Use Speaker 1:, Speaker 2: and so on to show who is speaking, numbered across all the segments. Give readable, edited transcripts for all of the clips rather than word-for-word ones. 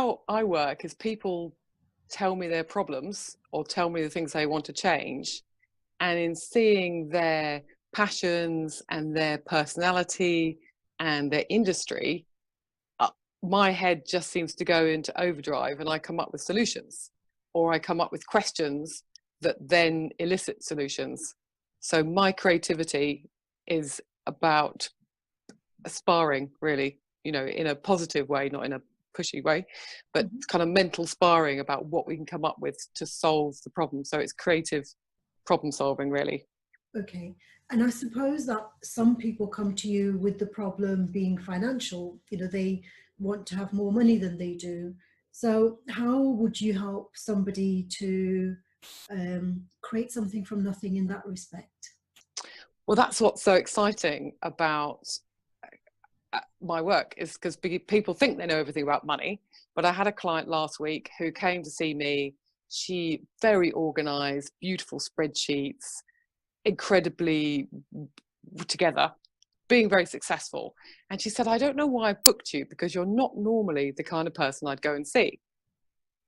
Speaker 1: how I work is people tell me their problems or tell me the things they want to change. And in seeing their passions and their personality and their industry, uh, my head just seems to go into overdrive and I come up with solutions, or I come up with questions that then elicit solutions. So my creativity is about sparring, really, in a positive way, not in a pushy way, but kind of mental sparring about what we can come up with to solve the problem. So it's creative problem solving, really.
Speaker 2: Okay. And I suppose that some people come to you with the problem being financial. They want to have more money than they do. So how would you help somebody to create something from nothing in that respect?
Speaker 1: Well, that's what's so exciting about my work, is because people think they know everything about money. But I had a client last week who came to see me. She very organized, beautiful spreadsheets, incredibly together, being very successful. And she said, I don't know why I booked you, because you're not normally the kind of person I'd go and see.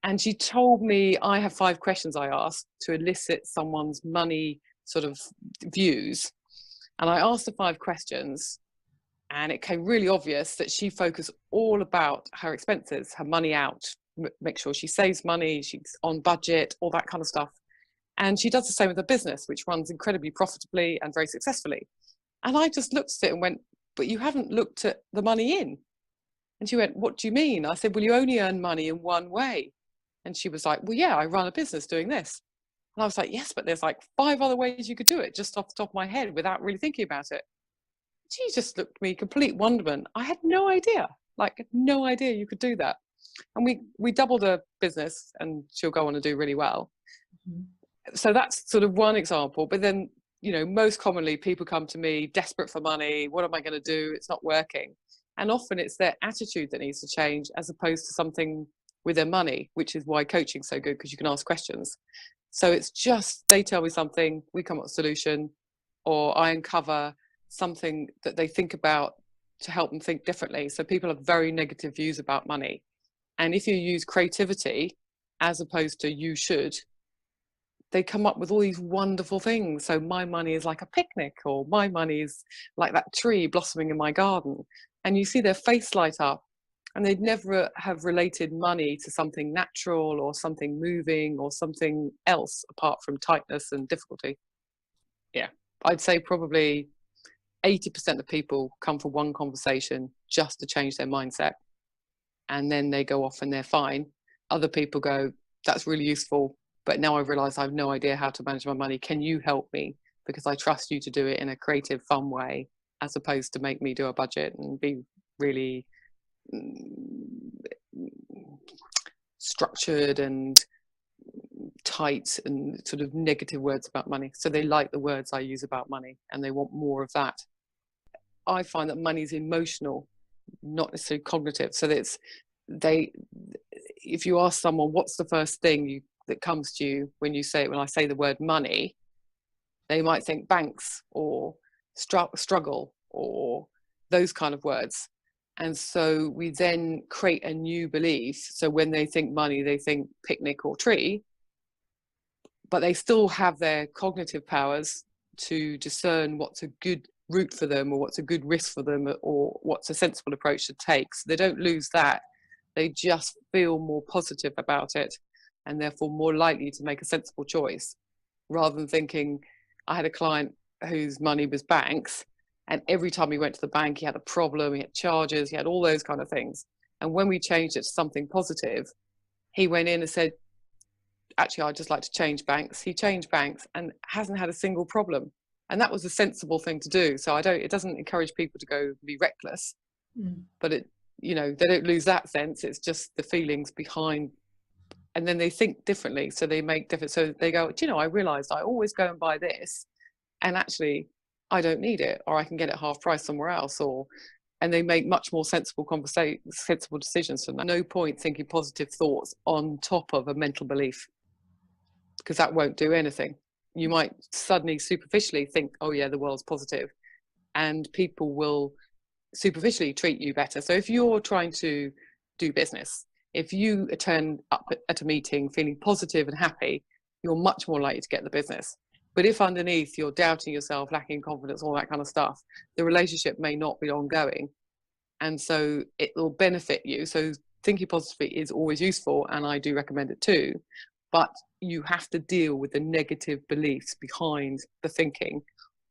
Speaker 1: And she told me I have 5 questions I asked to elicit someone's money sort of views. And I asked the 5 questions, and it became really obvious that she focused all about her expenses, her money out, make sure she saves money, she's on budget, all that kind of stuff. And she does the same with her business, which runs incredibly profitably and very successfully. And I just looked at it and went, but you haven't looked at the money in. And she went, what do you mean? I said, well, you only earn money in one way. And she was like, well, yeah, I run a business doing this. And I was like, yes, but there's like 5 other ways you could do it, just off the top of my head, without really thinking about it. She just looked at me, complete wonderment. I had no idea, no idea you could do that. And we doubled her business, and she'll go on to do really well. Mm-hmm. So that's sort of one example. But then, most commonly people come to me desperate for money. What am I going to do? It's not working. And often it's their attitude that needs to change, as opposed to something with their money, which is why coaching's so good, because you can ask questions. So it's just, they tell me something, we come up with a solution, or I uncover something that they think about to help them think differently. So people have very negative views about money. And if you use creativity as opposed to you should, they come up with all these wonderful things. So my money is like a picnic, or my money is like that tree blossoming in my garden. And you see their face light up, and they'd never have related money to something natural or something moving or something else apart from tightness and difficulty. Yeah, I'd say probably 80% of people come for one conversation just to change their mindset, and then they go off and they're fine. Other people go, that's really useful, but now I've realized I have no idea how to manage my money. Can you help me? Because I trust you to do it in a creative, fun way, as opposed to make me do a budget and be really structured and tight and sort of negative words about money. So they like the words I use about money, and they want more of that. I find that money is emotional, not necessarily cognitive. So that if you ask someone, what's the first thing that comes to you when I say the word money, they might think banks or struggle or those kind of words. And so we then create a new belief. So when they think money, they think picnic or tree, but they still have their cognitive powers to discern what's a good route for them, or what's a good risk for them, or what's a sensible approach to take. So they don't lose that. They just feel more positive about it, and therefore more likely to make a sensible choice, rather than thinking. I had a client whose money was banks, and every time he went to the bank, he had a problem, he had charges, he had all those kind of things. And when we changed it to something positive, he went in and said, actually, I'd just like to change banks. He changed banks and hasn't had a single problem. And that was a sensible thing to do. So it doesn't encourage people to go be reckless, but they don't lose that sense. It's just the feelings behind, and then they think differently. So they make different. So they go, I realized I always go and buy this, and actually I don't need it, or I can get it half price somewhere else, and they make much more sensible decisions. So no point thinking positive thoughts on top of a mental belief, because that won't do anything. You might suddenly superficially think, oh yeah, the world's positive, and people will superficially treat you better. So if you're trying to do business If you attend up at a meeting feeling positive and happy, you're much more likely to get the business. But if underneath you're doubting yourself, lacking confidence, all that kind of stuff, the relationship may not be ongoing. And so it will benefit you. So thinking positively is always useful, and I do recommend it too. But you have to deal with the negative beliefs behind the thinking,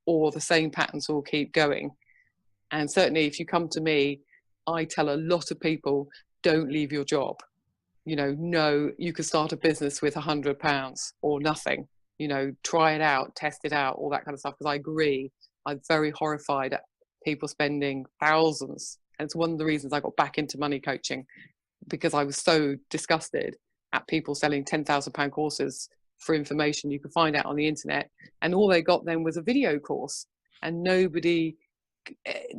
Speaker 1: or the same patterns will keep going. And certainly if you come to me, I tell a lot of people, don't leave your job. No, you could start a business with £100 or nothing. Try it out, test it out, all that kind of stuff. Because I agree, I'm very horrified at people spending thousands. And it's one of the reasons I got back into money coaching, because I was so disgusted at people selling £10,000 courses for information you could find out on the internet. And all they got then was a video course, and nobody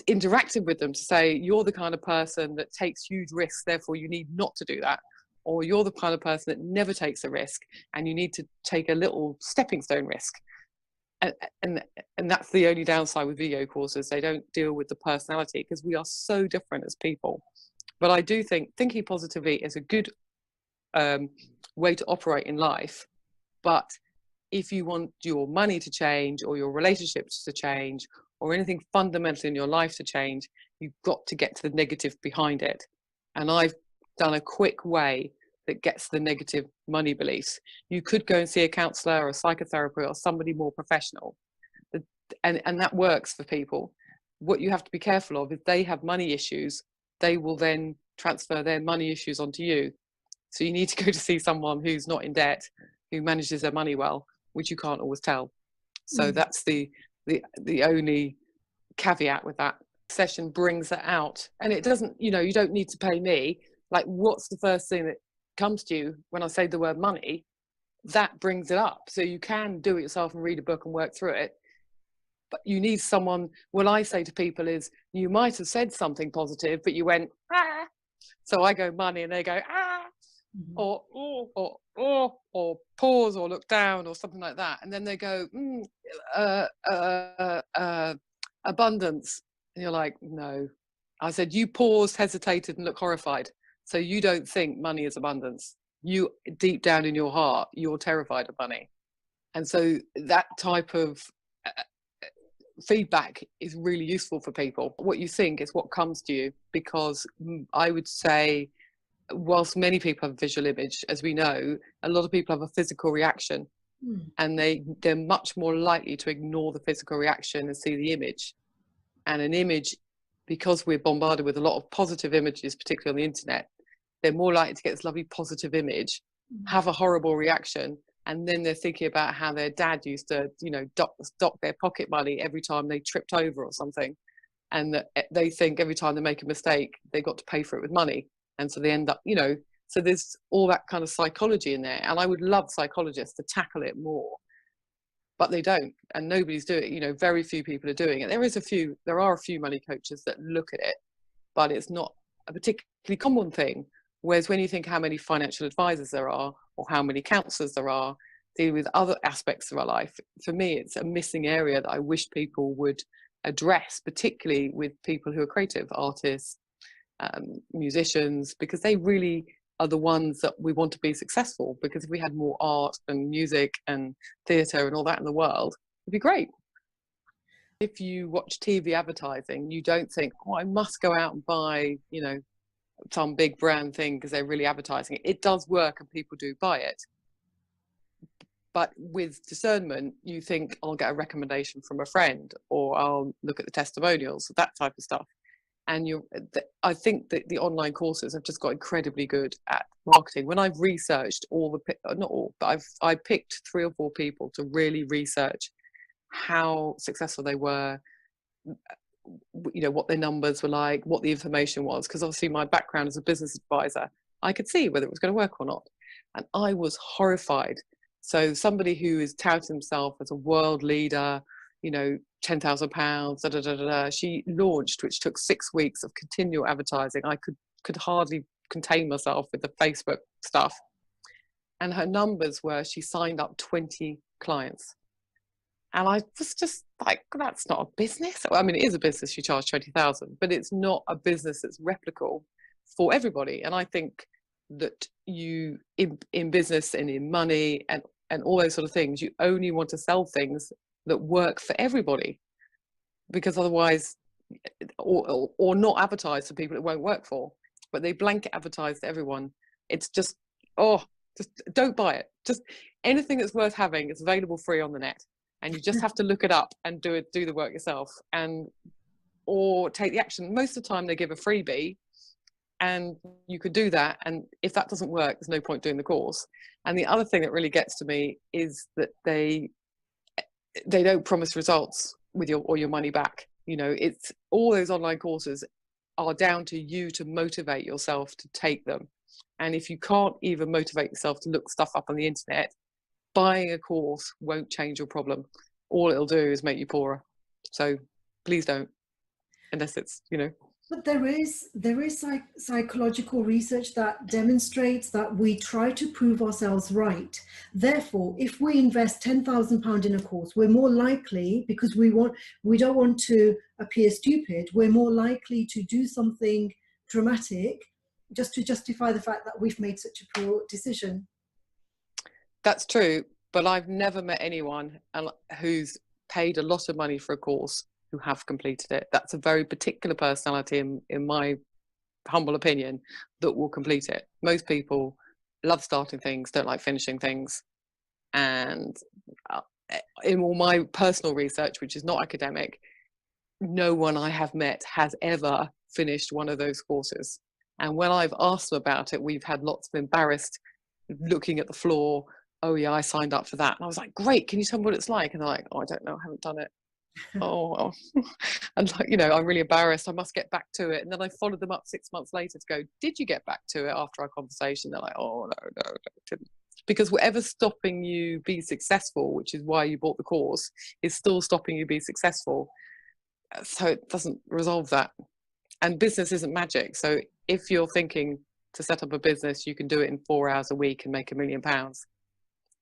Speaker 1: interacted with them to say, you're the kind of person that takes huge risks, therefore you need not to do that. Or you're the kind of person that never takes a risk, and you need to take a little stepping stone risk. And that's the only downside with video courses. They don't deal with the personality, because we are so different as people. But I do think thinking positively is a good way to operate in life. But if you want your money to change, or your relationships to change, or anything fundamental in your life to change, you've got to get to the negative behind it. And I've done a quick way that gets the negative money beliefs. You could go and see a counselor or a psychotherapist or somebody more professional, and that works for people. What you have to be careful of, if they have money issues, they will then transfer their money issues onto you. So you need to go to see someone who's not in debt, who manages their money well, which you can't always tell. So that's the only caveat with that. Session brings that out, and it doesn't, you don't need to pay me. Like, what's the first thing that comes to you when I say the word money? That brings it up. So you can do it yourself and read a book and work through it. But you need someone. What I say to people is, you might have said something positive, but you went, ah. So I go money, and they go, ah, or pause, or look down, or something like that. And then they go, abundance. And you're like, no. I said, you paused, hesitated, and looked horrified. So you don't think money is abundance. You, deep down in your heart, you're terrified of money. And so that type of feedback is really useful for people. What you think is what comes to you, because I would say, whilst many people have a visual image, as we know, a lot of people have a physical reaction, and they're much more likely to ignore the physical reaction and see the image. And an image, because we're bombarded with a lot of positive images, particularly on the internet, they're more likely to get this lovely positive image, have a horrible reaction, and then they're thinking about how their dad used to, dock their pocket money every time they tripped over or something. And that they think every time they make a mistake, they got to pay for it with money. And so they end up, so there's all that kind of psychology in there. And I would love psychologists to tackle it more, but they don't, and nobody's doing it. Very few people are doing it. There are a few money coaches that look at it, but it's not a particularly common thing. Whereas when you think how many financial advisors there are, or how many counselors there are dealing with other aspects of our life, for me, it's a missing area that I wish people would address, particularly with people who are creative artists, musicians, because they really are the ones that we want to be successful. Because if we had more art and music and theatre and all that in the world, it'd be great. If you watch TV advertising, you don't think, oh, I must go out and buy, some big brand thing because they're really advertising it. It does work and people do buy it. But with discernment, you think, I'll get a recommendation from a friend, or I'll look at the testimonials, that type of stuff. And I think that the online courses have just got incredibly good at marketing. When I've researched not all, but I picked 3 or 4 people to really research how successful they were, what their numbers were like, what the information was, because obviously my background as a business advisor, I could see whether it was going to work or not. And I was horrified. So somebody who is touting himself as a world leader, £10,000, she launched, which took 6 weeks of continual advertising. I could hardly contain myself with the Facebook stuff. And her numbers were, she signed up 20 clients. And I was just like, that's not a business. I mean, it is a business, you charge 20,000, but it's not a business that's replicable for everybody. And I think that you in business and in money and all those sort of things, you only want to sell things that work for everybody, because otherwise, or not advertise to people it won't work for, but they blanket advertise to everyone. It's just, oh, just don't buy it. Just anything that's worth having is available free on the net, and you just have to look it up and do the work yourself, and or take the action. Most of the time they give a freebie, and you could do that, and if that doesn't work, there's no point doing the course. And the other thing that really gets to me is that they don't promise results with your money back. You know, it's all those online courses are down to you to motivate yourself to take them. And if you can't even motivate yourself to look stuff up on the internet, buying a course won't change your problem. All it'll do is make you poorer. So please don't, unless it's, you know.
Speaker 2: But there is psychological research that demonstrates that we try to prove ourselves right. Therefore, if we invest £10,000 in a course, we're more likely, because we don't want to appear stupid, we're more likely to do something dramatic just to justify the fact that we've made such a poor decision.
Speaker 1: That's true, but I've never met anyone who's paid a lot of money for a course who have completed it. That's a very particular personality, in my humble opinion, that will complete it. Most people love starting things, don't like finishing things. And in all my personal research, which is not academic, no one I have met has ever finished one of those courses. And when I've asked them about it, we've had lots of embarrassed looking at the floor. Oh yeah, I signed up for that. And I was like, great, can you tell me what it's like? And they're like, oh, I don't know, I haven't done it. Oh well. And like, you know, I'm really embarrassed, I must get back to it. And then I followed them up 6 months later to go, did you get back to it after our conversation? They're like, oh no, didn't. Because whatever's stopping you be successful, which is why you bought the course, is still stopping you be successful. So it doesn't resolve that. And business isn't magic. So if you're thinking to set up a business, you can do it in 4 hours a week and make £1 million.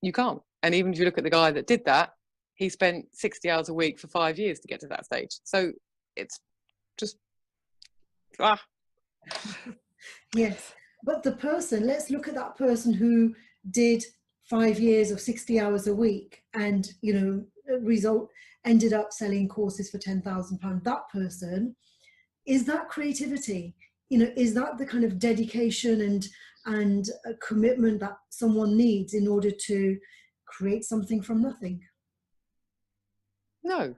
Speaker 1: You can't. And even if you look at the guy that did that, he spent 60 hours a week for 5 years to get to that stage. So it's just,
Speaker 2: Yes, but the person, let's look at that person who did 5 years of 60 hours a week and, you know, ended up selling courses for £10,000. That person, is that creativity? You know, is that the kind of dedication and a commitment that someone needs in order to create something from nothing?
Speaker 1: no,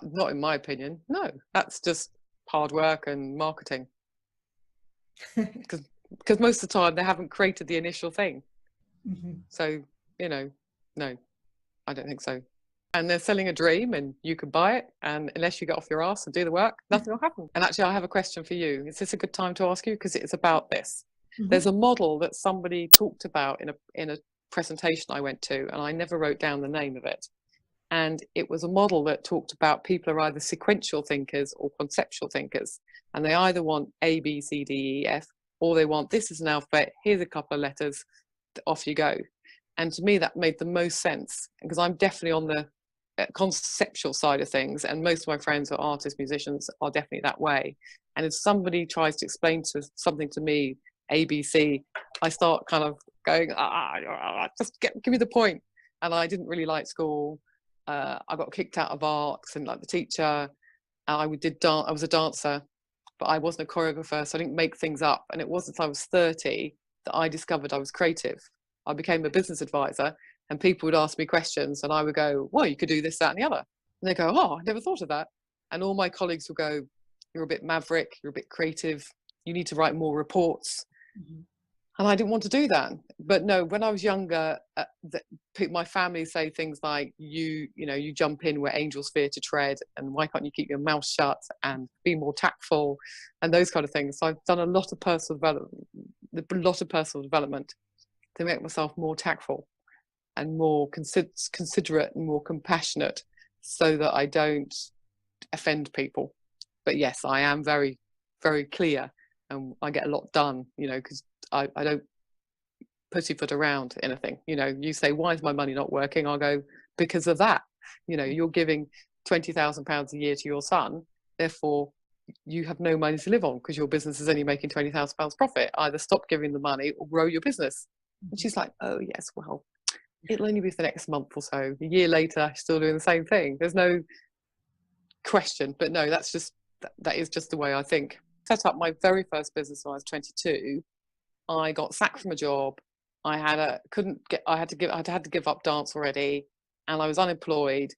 Speaker 1: not in my opinion. No, that's just hard work and marketing. Because most of the time they haven't created the initial thing.
Speaker 2: Mm-hmm.
Speaker 1: So, you know, no, I don't think so. And they're selling a dream, and you can buy it, and unless you get off your ass and do the work, nothing will happen. And actually, I have a question for you. Is this a good time to ask you? Because it's about this.
Speaker 2: Mm-hmm.
Speaker 1: There's a model that somebody talked about in a presentation I went to, and I never wrote down the name of it. And it was a model that talked about people are either sequential thinkers or conceptual thinkers, and they either want A, B, C, D, E, F, or they want, this is an alphabet, here's a couple of letters, off you go. And to me, that made the most sense, because I'm definitely on the conceptual side of things, and most of my friends who are artists, musicians, are definitely that way. And if somebody tries to explain something to me, ABC, I start kind of going, just give me the point. And I didn't really like school. I got kicked out of arts, and like the teacher. I was a dancer, but I wasn't a choreographer, so I didn't make things up. And it wasn't until I was 30 that I discovered I was creative. I became a business advisor, and people would ask me questions, and I would go, well, you could do this, that, and the other. And they go, oh, I never thought of that. And all my colleagues will go, you're a bit maverick, you're a bit creative, you need to write more reports. Mm-hmm. And I didn't want to do that. But no, when I was younger, my family say things like, you jump in where angels fear to tread, and why can't you keep your mouth shut and be more tactful, and those kind of things. So I've done a lot of personal development to make myself more tactful and more considerate and more compassionate, so that I don't offend people. But yes, I am very, very clear, and I get a lot done, because I don't pussyfoot around anything. You say, why is my money not working? I'll go, because of that. You're giving £20,000 a year to your son, therefore you have no money to live on because your business is only making £20,000 profit. Either stop giving the money or grow your business. And she's like, oh yes, well, it'll only be for the next month or so. A year later, still doing the same thing. There's no question. But no, that is just the way I think. Set up my very first business when I was 22. I got sacked from a job. I had to give up dance already, and I was unemployed.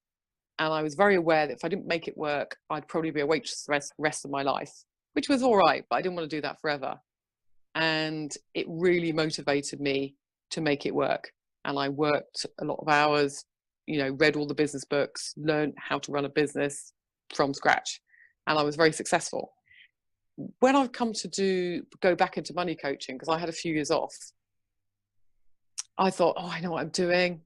Speaker 1: And I was very aware that if I didn't make it work, I'd probably be a waitress the rest of my life, which was all right, but I didn't want to do that forever. And it really motivated me to make it work. And I worked a lot of hours, read all the business books, learned how to run a business from scratch. And I was very successful. When I've come to go back into money coaching, because I had a few years off, I thought, oh, I know what I'm doing,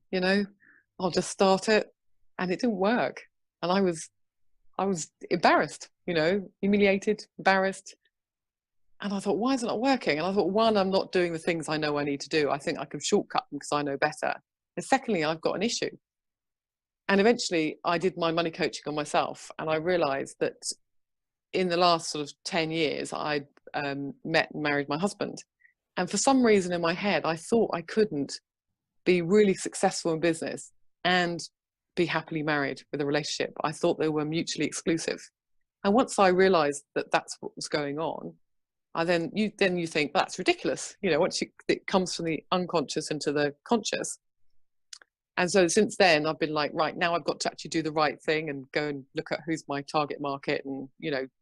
Speaker 1: I'll just start it. And it didn't work. And I was embarrassed, humiliated, embarrassed. And I thought, why is it not working? And I thought, one, I'm not doing the things I know I need to do. I think I can shortcut them because I know better. And secondly, I've got an issue. And eventually I did my money coaching on myself. And I realized that in the last sort of 10 years, I met and married my husband. And for some reason in my head, I thought I couldn't be really successful in business and be happily married with a relationship. I thought they were mutually exclusive. And once I realized that that's what was going on, then you think that's ridiculous. Once it comes from the unconscious into the conscious. And so since then I've been like, right, now I've got to actually do the right thing and go and look at who's my target market and,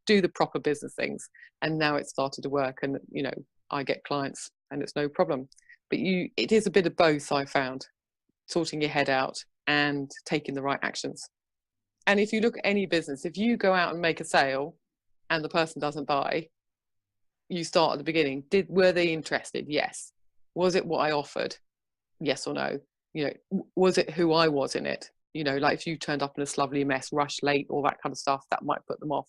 Speaker 1: do the proper business things. And now it's started to work, and, I get clients and it's no problem. But it is a bit of both, I found, sorting your head out and taking the right actions. And if you look at any business, if you go out and make a sale and the person doesn't buy, you start at the beginning. Were they interested? Yes. Was it what I offered? Yes or no? Was it who I was in it? Like if you turned up in a lovely mess, rushed late, all that kind of stuff, that might put them off.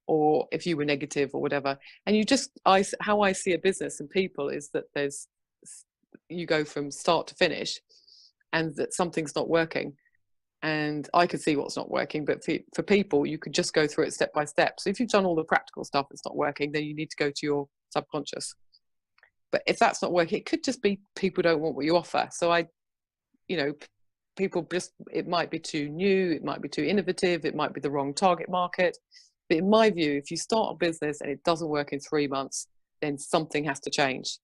Speaker 1: Or if you were negative or whatever. And how I see a business and people is that you go from start to finish, and that something's not working. And I could see what's not working, but for people, you could just go through it step by step. So if you've done all the practical stuff that's not working, then you need to go to your subconscious. But if that's not working, it could just be people don't want what you offer. So people it might be too new, it might be too innovative, it might be the wrong target market. But in my view, if you start a business and it doesn't work in 3 months, then something has to change.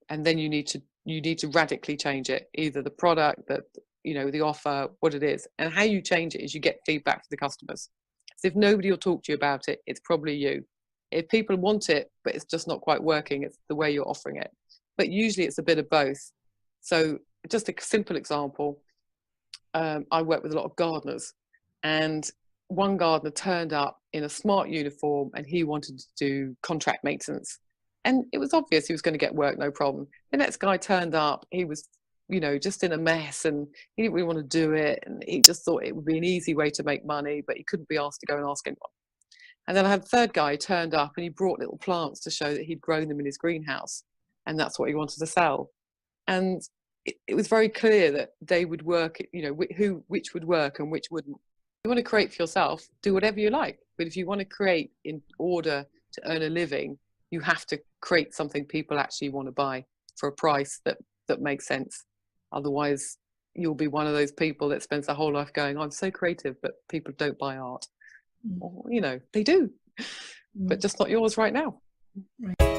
Speaker 1: And then you need to radically change it, either the product, the offer, what it is. And how you change it is you get feedback from the customers. So if nobody will talk to you about it, it's probably you. If people want it, but it's just not quite working, it's the way you're offering it. But usually it's a bit of both. So just a simple example, I work with a lot of gardeners, and one gardener turned up in a smart uniform and he wanted to do contract maintenance. And it was obvious he was going to get work, no problem. The next guy turned up, he was, just in a mess, and he didn't really want to do it. And he just thought it would be an easy way to make money, but he couldn't be asked to go and ask anyone. And then I had a third guy who turned up and he brought little plants to show that he'd grown them in his greenhouse. And that's what he wanted to sell. And it was very clear that they would work, which would work and which wouldn't. If you want to create for yourself, do whatever you like. But if you want to create in order to earn a living, you have to create something people actually want to buy for a price that makes sense. Otherwise, you'll be one of those people that spends their whole life going, I'm so creative, but people don't buy art. Or, they do, but just not yours right now.
Speaker 2: Right.